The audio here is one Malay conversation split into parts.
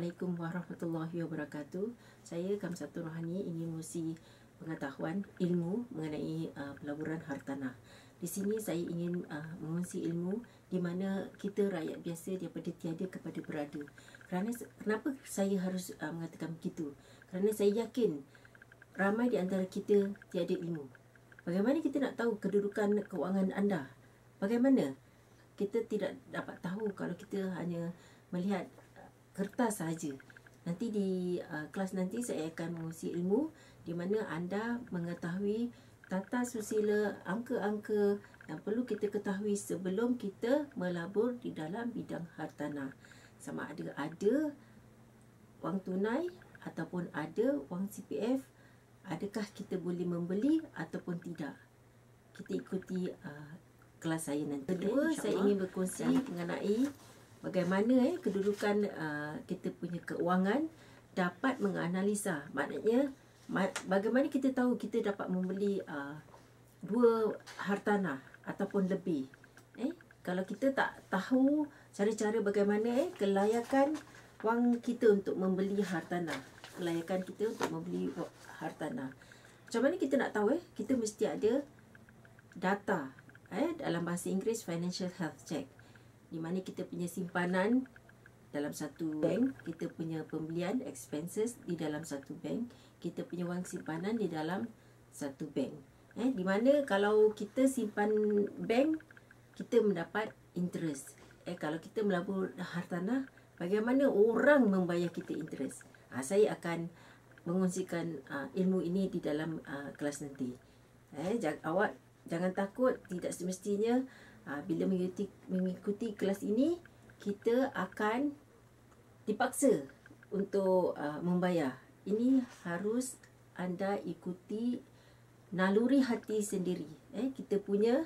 Assalamualaikum warahmatullahi wabarakatuh. Saya Kamsatur Rohani ingin mengisi pengetahuan ilmu mengenai pelaburan hartanah. Di sini saya ingin mengisi ilmu di mana kita rakyat biasa daripada tiada kepada berada. Kenapa saya harus mengatakan begitu? Kerana saya yakin ramai di antara kita tiada ilmu. Bagaimana kita nak tahu kedudukan kewangan anda? Bagaimana kita tidak dapat tahu kalau kita hanya melihat kertas sahaja. Nanti di kelas nanti saya akan mengisi ilmu di mana anda mengetahui tata susila angka-angka yang perlu kita ketahui sebelum kita melabur di dalam bidang hartanah. Sama ada wang tunai ataupun ada wang CPF, adakah kita boleh membeli ataupun tidak. Kita ikuti kelas saya nanti. Kedua, saya ingin berkongsi mengenai bagaimana kedudukan kita punya keuangan dapat menganalisa. Maknanya bagaimana kita tahu kita dapat membeli dua hartanah ataupun lebih. Kalau kita tak tahu cara-cara bagaimana kelayakan wang kita untuk membeli hartanah, kelayakan kita untuk membeli hartanah. Macam mana kita nak tahu? Kita mesti ada data dalam bahasa Inggeris financial health check, di mana kita punya simpanan dalam satu bank, kita punya pembelian expenses di dalam satu bank, kita punya wang simpanan di dalam satu bank. Di mana kalau kita simpan bank, kita mendapat interest. Kalau kita melabur hartanah, bagaimana orang membayar kita interest? Saya akan mengongsikan ilmu ini di dalam kelas nanti. Awak jangan takut, tidak semestinya bila mengikuti kelas ini, kita akan dipaksa untuk membayar. Ini harus anda ikuti naluri hati sendiri. Kita punya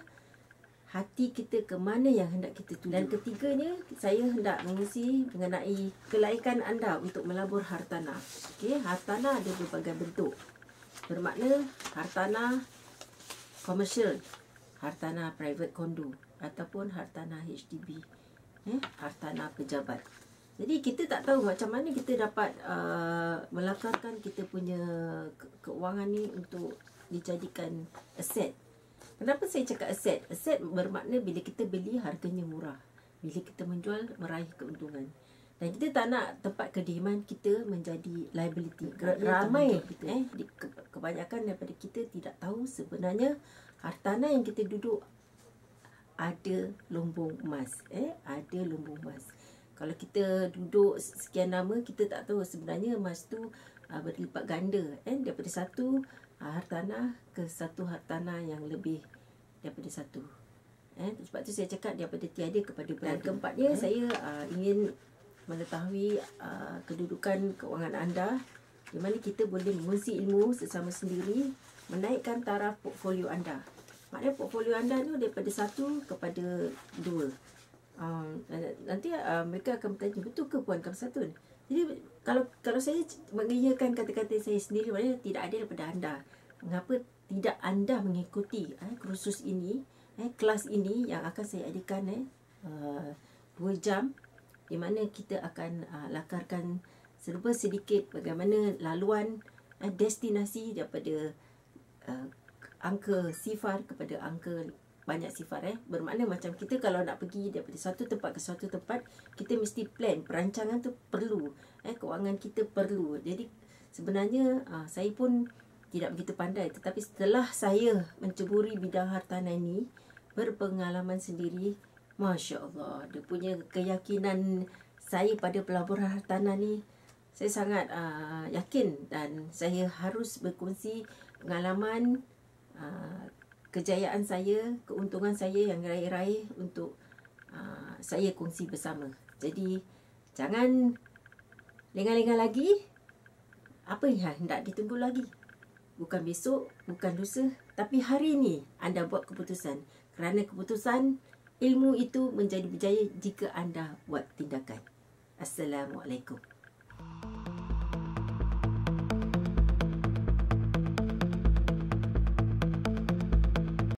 hati kita ke mana yang hendak kita tuju. Dan ketiganya, saya hendak mengisi mengenai kelayakan anda untuk melabur hartanah. Hartanah ada berbagai bentuk. Bermakna hartanah komersial, hartanah private condo, ataupun hartanah HDB, hartanah pejabat. Jadi kita tak tahu macam mana kita dapat melakarkan kita punya keuangan ni untuk dijadikan aset. Kenapa saya cakap aset? Aset bermakna bila kita beli harganya murah, bila kita menjual meraih keuntungan. Dan kita tak nak tempat kediaman kita menjadi liability. Ramai kebanyakan daripada kita tidak tahu sebenarnya hartanah yang kita duduk ada lumbung emas. Ada lumbung emas. Kalau kita duduk sekian lama, kita tak tahu sebenarnya emas tu berlipat ganda daripada satu hartanah ke satu hartanah yang lebih daripada satu. Sebab tu saya cakap daripada tiada kepada berada. Dan keempatnya, saya ingin mengetahui kedudukan keuangan anda, di mana kita boleh mengongsi ilmu sesama sendiri, menaikkan taraf portfolio anda. Maknanya portfolio anda ni daripada 1 kepada 2. Nanti mereka akan bertanya, betul ke Puan Kamsatun? Jadi kalau saya mengiyakan kata-kata saya sendiri, maknanya tidak ada daripada anda. Mengapa tidak anda mengikuti kursus ini, kelas ini yang akan saya adakan 2 jam, di mana kita akan lakarkan serba sedikit bagaimana laluan destinasi daripada angka sifar kepada angka banyak sifar. Bermakna macam kita kalau nak pergi daripada satu tempat ke satu tempat, kita mesti plan, perancangan tu perlu, keuangan kita perlu. Jadi sebenarnya saya pun tidak begitu pandai, tetapi setelah saya menceburi bidang hartanah ini, berpengalaman sendiri, Masya Allah, dia punya keyakinan saya pada pelaburan hartanah ni, saya sangat yakin, dan saya harus berkongsi pengalaman, kejayaan saya, keuntungan saya yang raih-raih untuk saya kongsi bersama. Jadi jangan lengah-lengah lagi. Apa yang hendak ditunggu lagi? Bukan besok, bukan lusa, tapi hari ini anda buat keputusan. Kerana keputusan ilmu itu menjadi berjaya jika anda buat tindakan. Assalamualaikum.